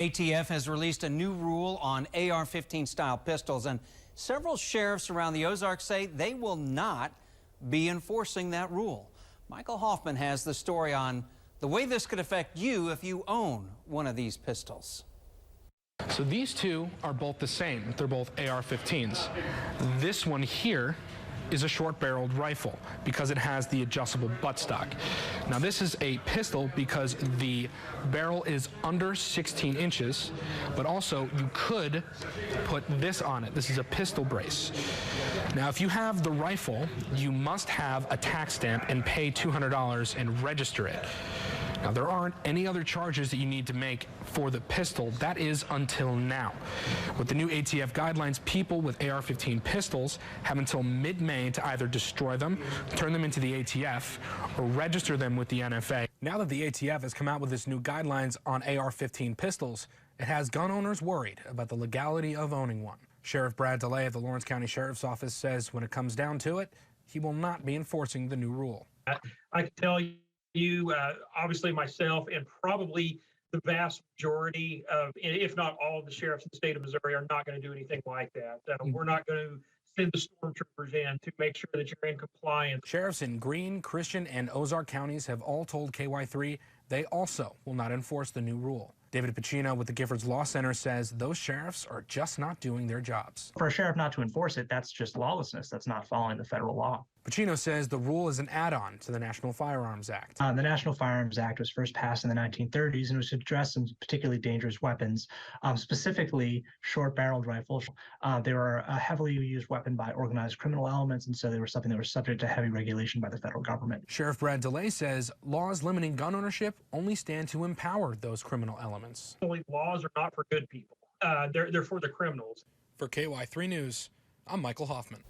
ATF has released a new rule on AR-15 style pistols, and several sheriffs around the Ozarks say they will not be enforcing that rule. Michael Hoffman has the story on the way this could affect you if you own one of these pistols. So these two are both the same. They're both AR-15s. This one here is a short-barreled rifle because it has the adjustable buttstock. Now this is a pistol because the barrel is under 16 inches, but also you could put this on it. This is a pistol brace. Now if you have the rifle, you must have a tax stamp and pay $200 and register it. Now, there aren't any other charges that you need to make for the pistol. That is until now. With the new ATF guidelines, people with AR-15 pistols have until mid-May to either destroy them, turn them into the ATF, or register them with the NFA. Now that the ATF has come out with its new guidelines on AR-15 pistols, it has gun owners worried about the legality of owning one. Sheriff Brad DeLay of the Lawrence County Sheriff's Office says when it comes down to it, he will not be enforcing the new rule. I can tell you, obviously myself, and probably the vast majority of, if not all of the sheriffs in the state of Missouri are not going to do anything like that. We're not going to send the stormtroopers in to make sure that you're in compliance. Sheriffs in Greene, Christian, and Ozark counties have all told KY3 they also will not enforce the new rule. David Pacino with the Giffords Law Center says those sheriffs are just not doing their jobs. For a sheriff not to enforce it, that's just lawlessness. That's not following the federal law. Pacino says the rule is an add-on to the National Firearms Act. The National Firearms Act was first passed in the 1930s and was to address some particularly dangerous weapons, specifically short-barreled rifles. They were a heavily used weapon by organized criminal elements, and so they were something that was subject to heavy regulation by the federal government. Sheriff Brad DeLay says laws limiting gun ownership only stand to empower those criminal elements. Laws are not for good people. They're for the criminals. For KY3 News, I'm Michael Hoffman.